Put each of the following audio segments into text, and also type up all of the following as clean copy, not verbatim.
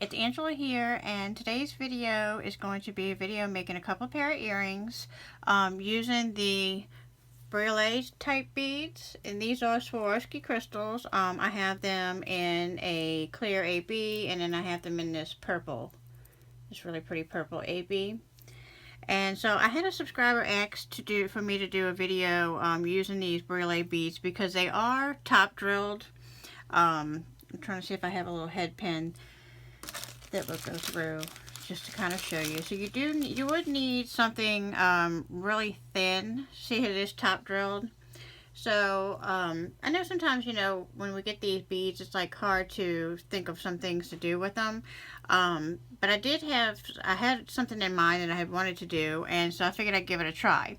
It's Angela here, and today's video is going to be a video making a couple pair of earrings using the Briolette type beads, and these are Swarovski crystals. I have them in a clear AB, and then I have them in this purple, this really pretty purple AB. And so I had a subscriber ask for me to do a video using these Briolette beads because they are top drilled. I'm trying to see if I have a little head pin that will go through just to kind of show you. So you would need something really thin. See, it is top drilled. So I know sometimes, you know, when we get these beads, it's like hard to think of some things to do with them. But I had something in mind that I had wanted to do, and so I figured I'd give it a try.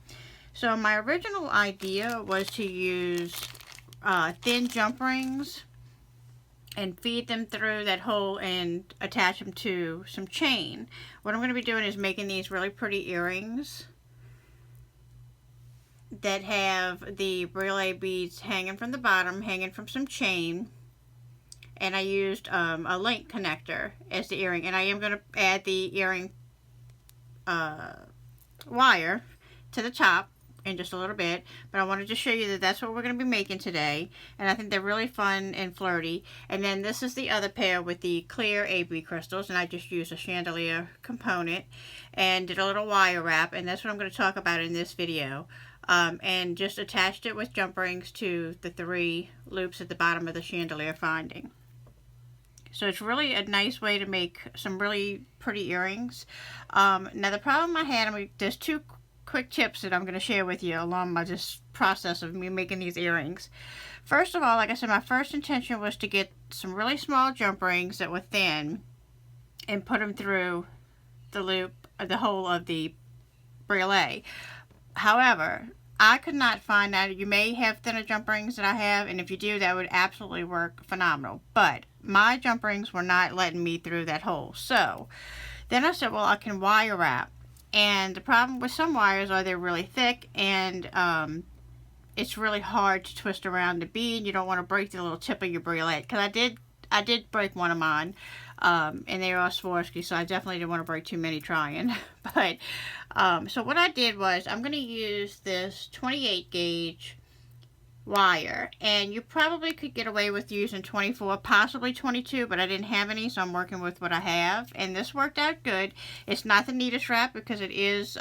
So my original idea was to use thin jump rings and feed them through that hole and attach them to some chain. What I'm going to be doing is making these really pretty earrings that have the Briolette beads hanging from the bottom, hanging from some chain. And I used a link connector as the earring. And I am going to add the earring wire to the top in just a little bit, but I wanted to show you that that's what we're going to be making today, and I think they're really fun and flirty. And then this is the other pair with the clear AB crystals, and I just used a chandelier component and did a little wire wrap, and that's what I'm going to talk about in this video. And just attached it with jump rings to the 3 loops at the bottom of the chandelier finding. So it's really a nice way to make some really pretty earrings. Now the problem I had, there's 2 quick tips that I'm going to share with you along my just process of me making these earrings. First of all, like I said, my first intention was to get some really small jump rings that were thin and put them through the loop, the hole of the Briolette. However, I could not find that. You may have thinner jump rings than I have, and if you do, that would absolutely work phenomenal. But my jump rings were not letting me through that hole. So then I said, well, I can wire wrap. And the problem with some wires are they're really thick, and it's really hard to twist around the bead. You don't want to break the little tip of your Briolette, because I did break one of mine, and they are all Swarovski, so I definitely didn't want to break too many trying. But so what I did was I'm going to use this 28 gauge wire, and you probably could get away with using 24, possibly 22, but I didn't have any, so I'm working with what I have, and this worked out good. It's not the neatest wrap because it is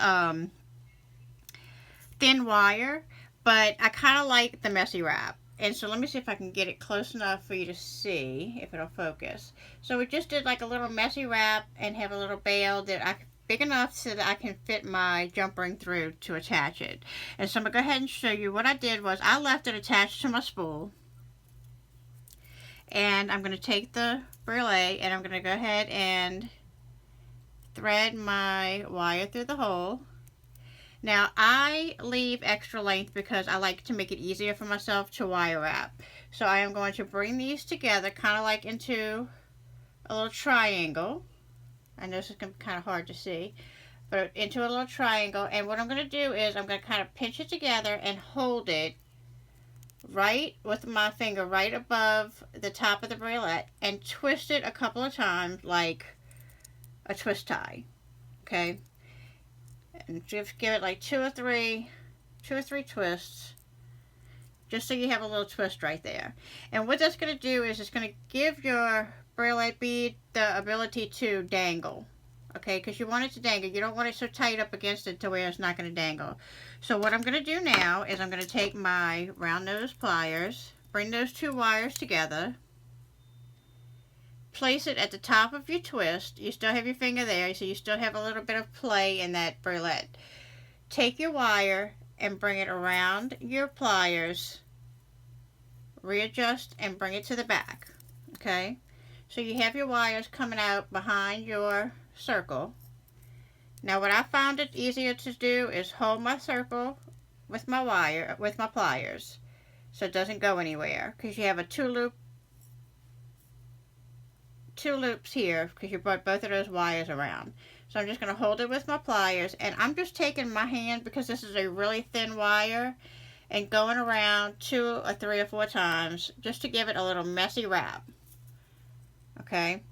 thin wire, but I kind of like the messy wrap. And so let me see if I can get it close enough for you to see if it'll focus. So we just did like a little messy wrap and have a little bail that big enough so that I can fit my jump ring through to attach it. And so I'm going to go ahead and show you what I did was I left it attached to my spool. And I'm going to take the Briolette and I'm going to go ahead and thread my wire through the hole. Now I leave extra length because I like to make it easier for myself to wire wrap. So I am going to bring these together kind of like into a little triangle. I know this is going to be kind of hard to see, but into a little triangle. And what I'm going to do is I'm going to kind of pinch it together and hold it right with my finger right above the top of the Briolette and twist it a couple of times like a twist tie. Okay? And just give it like two or three twists, just so you have a little twist right there. And what that's going to do is it's going to give your Briolette bead the ability to dangle, okay, because you want it to dangle. You don't want it so tight up against it to where it's not going to dangle. So what I'm going to do now is I'm going to take my round nose pliers, bring those 2 wires together, place it at the top of your twist. You still have your finger there, so you still have a little bit of play in that Briolette. Take your wire and bring it around your pliers, readjust and bring it to the back, okay? So you have your wires coming out behind your circle. Now what I found it easier to do is hold my circle with my pliers so it doesn't go anywhere, because you have a 2 loops here because you brought both of those wires around. So I'm just going to hold it with my pliers, and I'm just taking my hand, because this is a really thin wire, and going around 2 or 3 or 4 times just to give it a little messy wrap. Okay,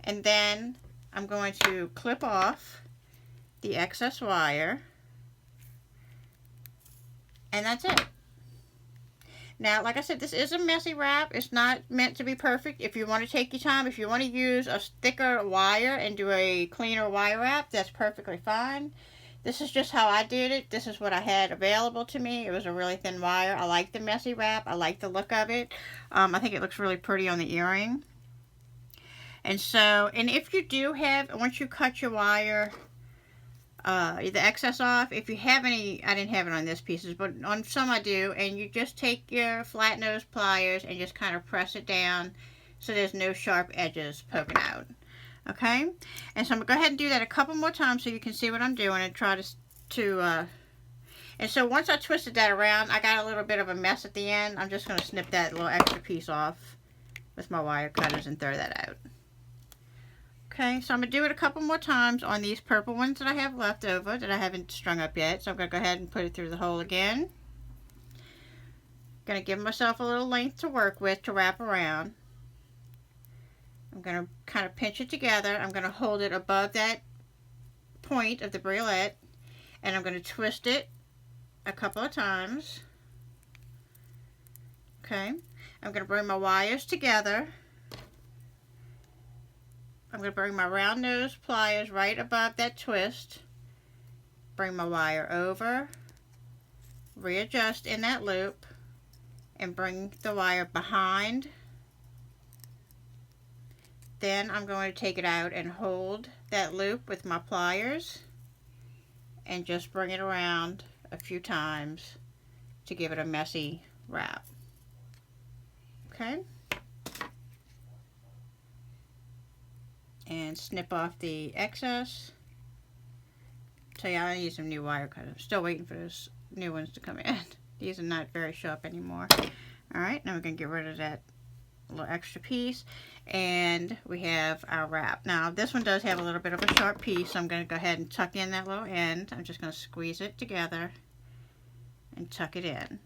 And then I'm going to clip off the excess wire. And that's it. Now, like I said, this is a messy wrap. It's not meant to be perfect. If you want to take your time, if you want to use a thicker wire and do a cleaner wire wrap, that's perfectly fine. This is just how I did it. This is what I had available to me. It was a really thin wire. I like the messy wrap. I like the look of it. I think it looks really pretty on the earring. And so, and if you do have, once you cut your wire, the excess off, if you have any, I didn't have it on this pieces, but on some I do, and you just take your flat nose pliers and just kind of press it down so there's no sharp edges poking out. Okay, and so I'm going to go ahead and do that a couple more times so you can see what I'm doing and try and so once I twisted that around, I got a little bit of a mess at the end. I'm just going to snip that little extra piece off with my wire cutters and throw that out. Okay, so I'm going to do it a couple more times on these purple ones that I have left over that I haven't strung up yet. So I'm going to go ahead and put it through the hole again. Going to give myself a little length to work with to wrap around. I'm going to kind of pinch it together. I'm going to hold it above that point of the briolette, and I'm going to twist it a couple of times. Okay, I'm going to bring my wires together. I'm going to bring my round nose pliers right above that twist, bring my wire over, readjust in that loop, and bring the wire behind. Then I'm going to take it out and hold that loop with my pliers and just bring it around a few times to give it a messy wrap. Okay? And snip off the excess. So yeah, I need some new wire cutters. I'm still waiting for those new ones to come in. These are not very sharp anymore. Alright, now we're going to get rid of that little extra piece. And we have our wrap. Now this one does have a little bit of a sharp piece, so I'm going to go ahead and tuck in that little end. I'm just going to squeeze it together and tuck it in.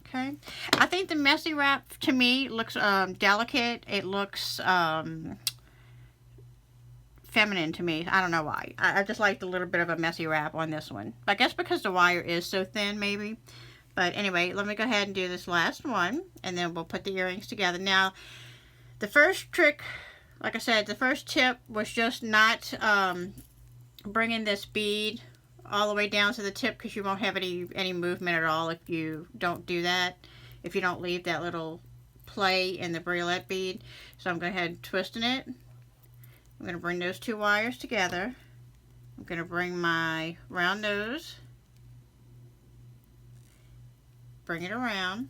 Okay. I think the messy wrap to me looks delicate. It looks feminine to me. I don't know why. I just liked a little bit of a messy wrap on this one. I guess because the wire is so thin maybe. But anyway, let me go ahead and do this last one, and then we'll put the earrings together. Now, the first trick, like I said, the first tip was just not bringing this bead all the way down to the tip, because you won't have any movement at all if you don't do that, if you don't leave that little play in the briolette bead. So I'm going to go ahead and twisting it. I'm going to bring those two wires together. I'm going to bring my round nose, bring it around,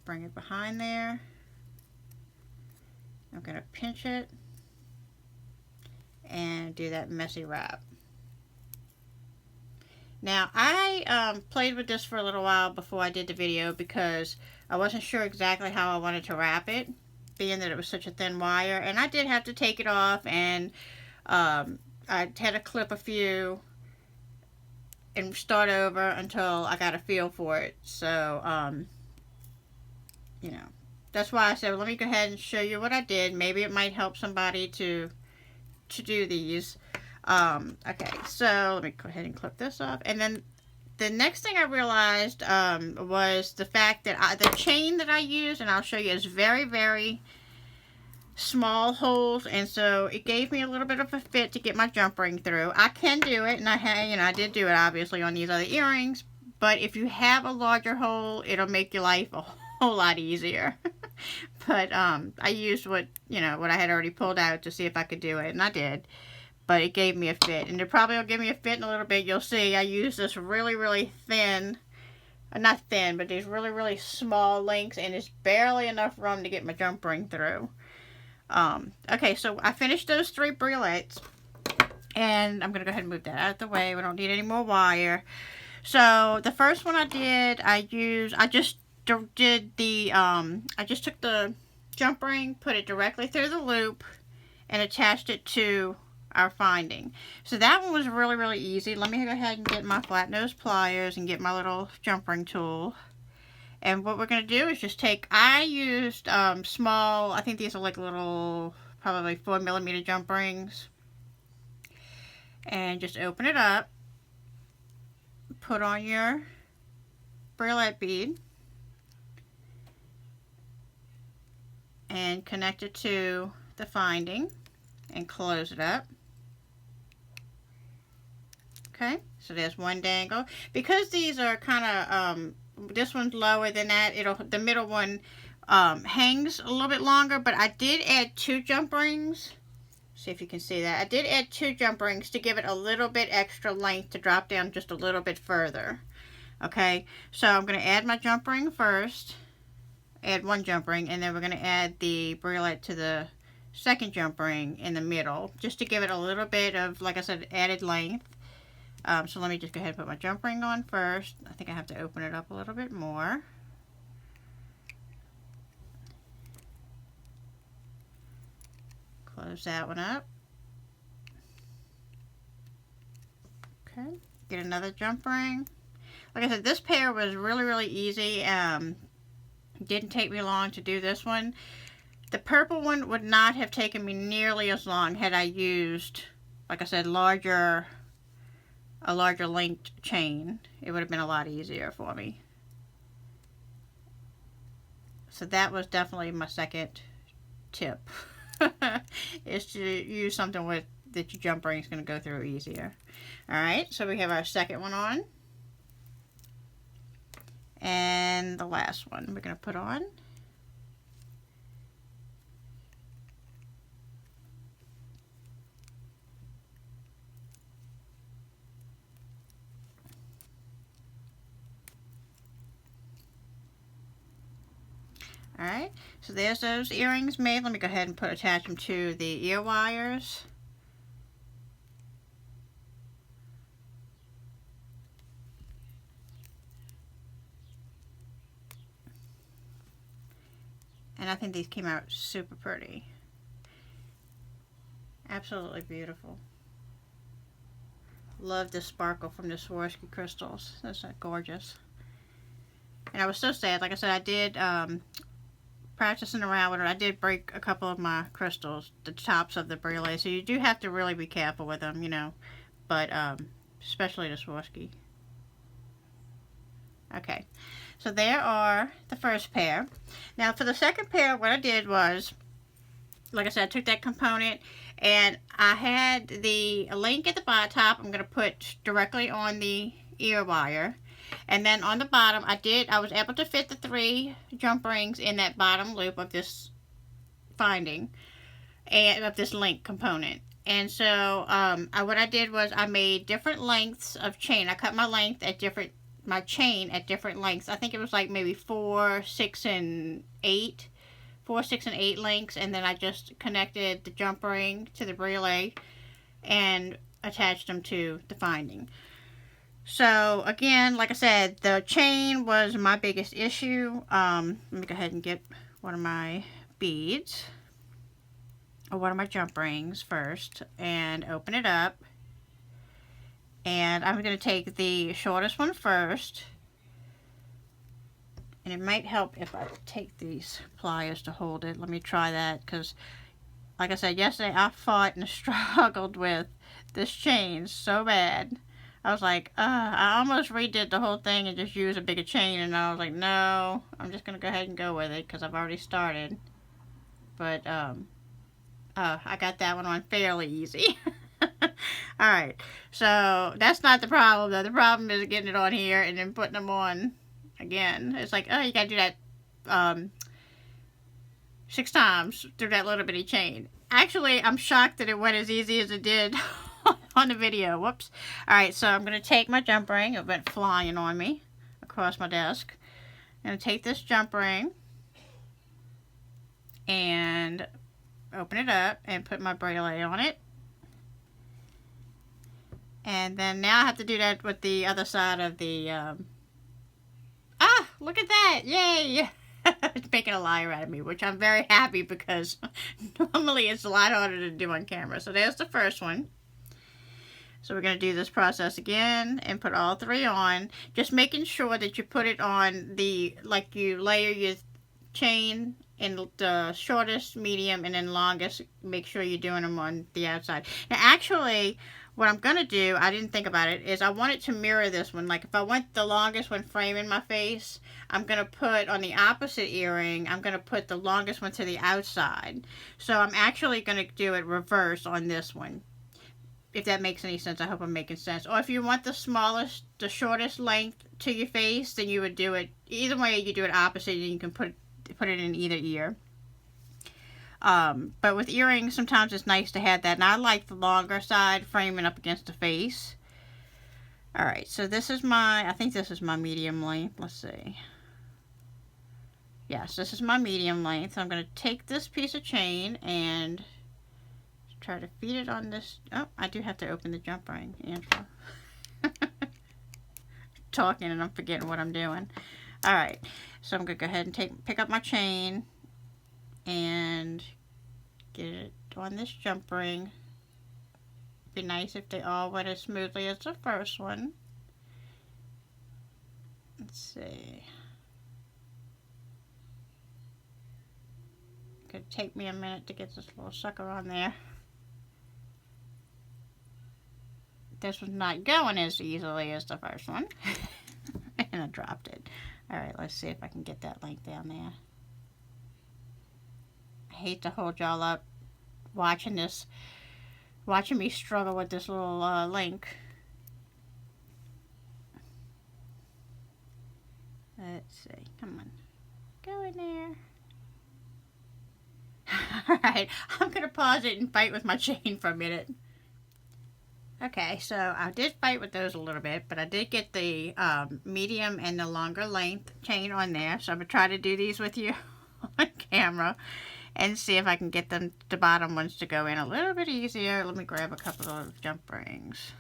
bring it behind there. I'm going to pinch it and do that messy wrap. Now I played with this for a little while before I did the video because I wasn't sure exactly how I wanted to wrap it, being that it was such a thin wire, and I did have to take it off, and I had to clip a few and start over until I got a feel for it. So you know, that's why I said, well, let me go ahead and show you what I did. Maybe it might help somebody to do these. Okay, so let me go ahead and clip this off. And then the next thing I realized was the fact that the chain that I use, and I'll show you, is very, very small holes, and so it gave me a little bit of a fit to get my jump ring through. I can do it, and I did do it obviously on these other earrings, but if you have a larger hole, it'll make your life a whole lot easier. But I used what I had already pulled out to see if I could do it, and I did. But it gave me a fit, and it probably will give me a fit in a little bit. You'll see I use this really, really thin, not thin, but these really, really small links, and it's barely enough room to get my jump ring through. Okay, so I finished those 3 briolettes, and I'm going to go ahead and move that out of the way. We don't need any more wire. So the first one I did, I just took the jump ring, put it directly through the loop, and attached it to our finding. So that one was really, really easy. Let me go ahead and get my flat nose pliers and get my little jump ring tool And what we're going to do is just take, I used small, I think these are like little, probably 4mm jump rings. And just open it up. Put on your Briolette bead. And connect it to the finding. And close it up. Okay, so there's one dangle. Because these are kind of, this one's lower than that, the middle one hangs a little bit longer, but I did add 2 jump rings. See if you can see that. I did add 2 jump rings to give it a little bit extra length to drop down just a little bit further. Okay, so I'm going to add my jump ring first. Add 1 jump ring, and then we're going to add the Briolette to the second jump ring in the middle, just to give it a little bit of, like I said, added length. So let me just go ahead and put my jump ring on first. I think I have to open it up a little bit more. Close that one up. Okay, get another jump ring. Like I said, this pair was really easy. Didn't take me long to do this one. The purple one would not have taken me nearly as long had I used, like I said, a larger length chain. It would have been a lot easier for me. So that was definitely my second tip. Is to use something with that your jump ring is going to go through easier. Alright, so we have our second one on. And the last one we're going to put on. Alright, so there's those earrings made. Let me go ahead and attach them to the ear wires. And I think these came out super pretty. Absolutely beautiful. Love the sparkle from the Swarovski crystals. That's gorgeous. And I was so sad. Like I said, I did practicing around with it. I did break a couple of my crystals, the tops of the Briolette. So you do have to really be careful with them, you know. But especially the Swarovski. Okay. So there are the first pair. Now for the second pair, what I did was, like I said, I took that component and I had the link at the bottom top. I'm going to put directly on the ear wire. And then on the bottom, I was able to fit the 3 jump rings in that bottom loop of this finding and of this link component. And so what I did was I made different lengths of chain. I cut my chain at different lengths. I think it was like maybe 4, 6, and 8. 4, 6, and 8 links, and then I just connected the jump ring to the Briolette and attached them to the finding. So again, like I said, the chain was my biggest issue. Let me go ahead and get one of my beads, or one of my jump rings first, and open it up. And I'm going to take the shortest one first. And it might help if I take these pliers to hold it. Let me try that, because like I said, yesterday I fought and struggled with this chain so bad. I was like, I almost redid the whole thing and just used a bigger chain. And I was like, no, I'm just going to go ahead and go with it because I've already started. But I got that one on fairly easy. Alright, so that's not the problem though. The problem is getting it on here and then putting them on again. It's like, oh, you gotta do that 6 times through that little bitty chain. Actually, I'm shocked that it went as easy as it did on the video. Whoops. Alright, so I'm going to take my jump ring. It went flying on me across my desk. I'm going to take this jump ring and open it up and put my Briolette on it. And then now I have to do that with the other side of the... look at that! Yay! It's making a liar out of me, which I'm very happy because normally it's a lot harder to do on camera. So there's the first one. So we're going to do this process again and put all 3 on. Just making sure that you put it on the, like you layer your chain in the shortest, medium, and then longest. Make sure you're doing them on the outside. Now actually, what I'm going to do, I didn't think about it, is I want it to mirror this one. Like if I want the longest one framing my face, I'm going to put on the opposite earring, I'm going to put the longest one to the outside. So I'm actually going to do it reverse on this one. If that makes any sense, I hope I'm making sense. Or if you want the smallest, the shortest length to your face, then you would do it, either way you do it opposite, and you can put it in either ear. But with earrings, sometimes it's nice to have that. And I like the longer side framing up against the face. Alright, so this is I think this is my medium length. Let's see. Yes, this is my medium length. I'm going to take this piece of chain and try to feed it on this. Oh, I do have to open the jump ring, Angela. Talking and I'm forgetting what I'm doing. Alright, so I'm going to go ahead and pick up my chain and get it on this jump ring. Be nice if they all went as smoothly as the first one. Let's see. Could take me a minute to get this little sucker on there. This one's not going as easily as the first one. And I dropped it. Alright, let's see if I can get that length down there. I hate to hold y'all up watching me struggle with this little link. Let's see. Come on. Go in there. Alright, I'm going to pause it and fight with my chain for a minute. Okay, so I did fight with those a little bit, but I did get the medium and the longer length chain on there. So I'm going to try to do these with you on camera and see if I can get the bottom ones to go in a little bit easier. Let me grab a couple of jump rings.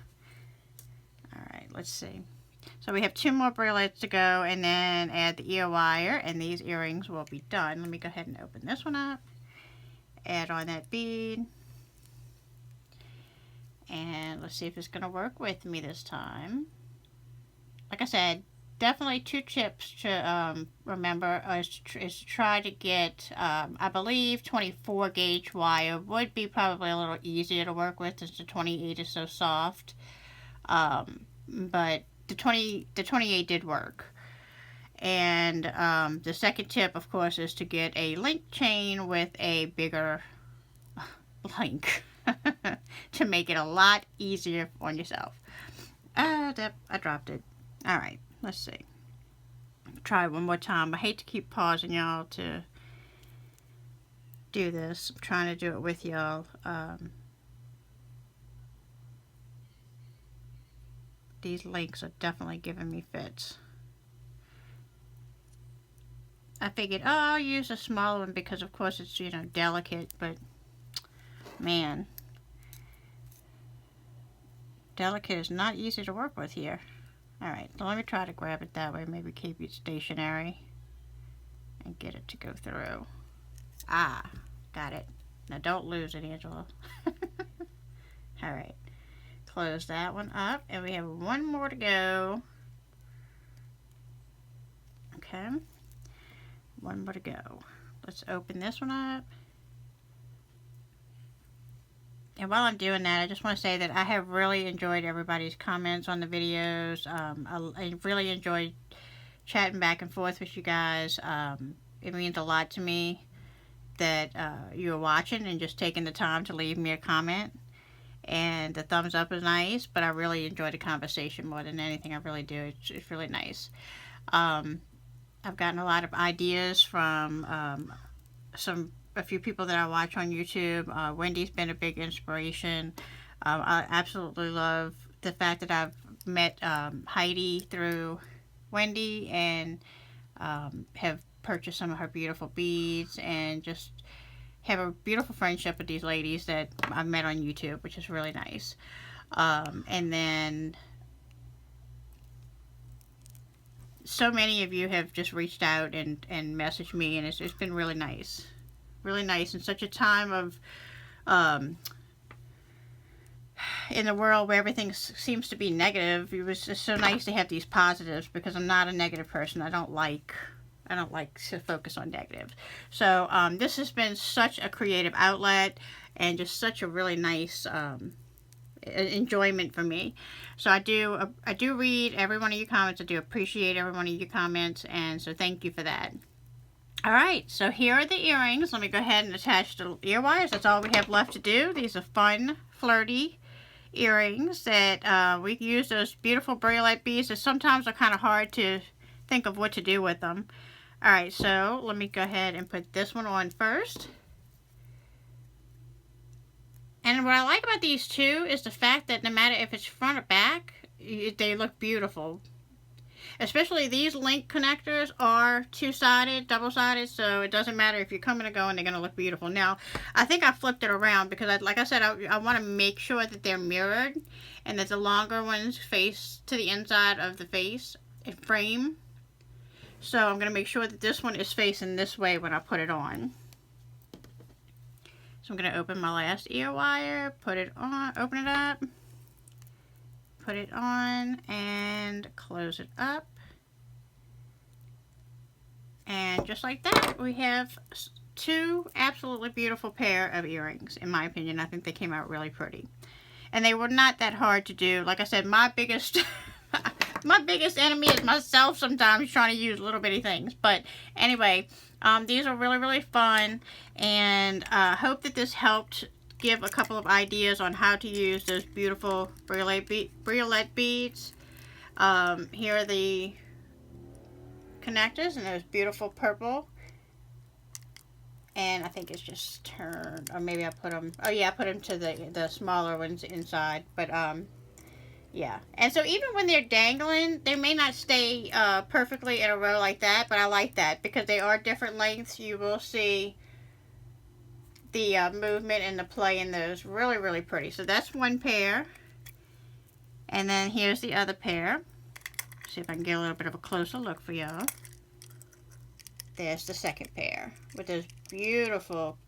Alright, let's see. So we have 2 more Briolettes to go, and then add the ear wire, and these earrings will be done. Let me go ahead and open this one up. Add on that bead. And let's see if it's going to work with me this time. Like I said, definitely 2 tips to remember is to try to get, I believe 24 gauge wire would be probably a little easier to work with since the 28 is so soft. But the 28 did work. And the second tip, of course, is to get a link chain with a bigger link. To make it a lot easier on yourself. I dropped it. Alright, let's see. Try one more time. I hate to keep pausing y'all to do this. I'm trying to do it with y'all. These links are definitely giving me fits. I figured, oh, I'll use a smaller one because, of course, it's, you know, delicate, but man, delicate is not easy to work with here. Alright, so let me try to grab it that way, maybe keep it stationary and get it to go through. Ah, got it. Now don't lose it, Angela. Alright, close that one up, and we have 1 more to go. Okay, 1 more to go. Let's open this one up. And while I'm doing that, I just want to say that I have really enjoyed everybody's comments on the videos. I really enjoyed chatting back and forth with you guys. It means a lot to me that you're watching and just taking the time to leave me a comment. And the thumbs up is nice, but I really enjoy the conversation more than anything. I really do. It's really nice. I've gotten a lot of ideas from a few people that I watch on YouTube. Wendy's been a big inspiration. I absolutely love the fact that I've met Heidi through Wendy and have purchased some of her beautiful beads and just have a beautiful friendship with these ladies that I've met on YouTube, which is really nice. And then so many of you have just reached out and messaged me, and it's been really nice. Really nice in such a time of in the world where everything seems to be negative, it was just so nice to have these positives, because I'm not a negative person. I don't like to focus on negatives. So this has been such a creative outlet and just such a really nice enjoyment for me. So I do read every one of your comments. I do appreciate every one of your comments, and so thank you for that. All right, so here are the earrings. Let me go ahead and attach the ear wires. That's all we have left to do. These are fun, flirty earrings that we use those beautiful Briolette beads that sometimes are kind of hard to think of what to do with them. All right, so let me go ahead and put this one on first. And what I like about these two is the fact that no matter if it's front or back, they look beautiful. Especially these link connectors are two-sided, double-sided, so it doesn't matter if you're coming or going, they're going to look beautiful. Now, I think I flipped it around because, like I said, I want to make sure that they're mirrored and that the longer ones face to the inside of the face and frame. So I'm going to make sure that this one is facing this way when I put it on. So I'm going to open my last ear wire, put it on, open it up, put it on, and close it up. And just like that, we have two absolutely beautiful pair of earrings, in my opinion. I think they came out really pretty. And they were not that hard to do. Like I said, my biggest my biggest enemy is myself sometimes, trying to use little bitty things. But anyway, these are really, really fun. And I hope that this helped give a couple of ideas on how to use those beautiful Briolette beads. Here are the connectors, and those beautiful purple. And I think it's just turned, or maybe I put them, oh yeah, I put them to the smaller ones inside. But yeah, and so even when they're dangling, they may not stay perfectly in a row like that, but I like that because they are different lengths. You will see the movement and the play in those. Really, really pretty. So that's one pair. And then here's the other pair. See if I can get a little bit of a closer look for y'all. There's the second pair with those beautiful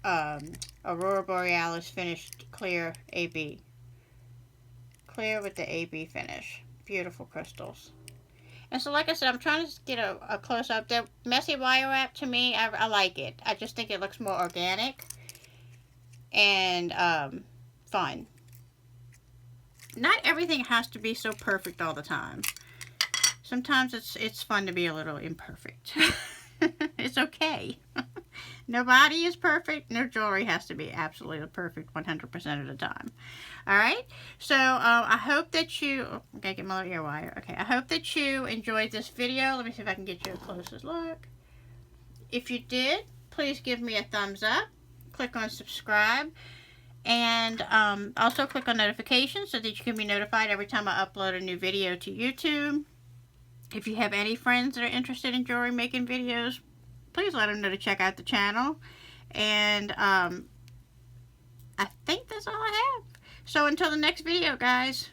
Aurora Borealis finished clear AB. Clear with the AB finish. Beautiful crystals. And so like I said, I'm trying to get a close-up. The messy wire wrap, to me, I like it. I just think it looks more organic and fun. Not everything has to be so perfect all the time. Sometimes it's fun to be a little imperfect. It's okay. Nobody is perfect. No jewelry has to be absolutely perfect 100% of the time. Alright, so I hope that you... Oh, I gotta get my little ear wire. Okay, I hope that you enjoyed this video. Let me see if I can get you a closest look. If you did, please give me a thumbs up. Click on subscribe. And also click on notifications so that you can be notified every time I upload a new video to YouTube. If you have any friends that are interested in jewelry making videos, please let them know to check out the channel. And I think that's all I have. So until the next video, guys.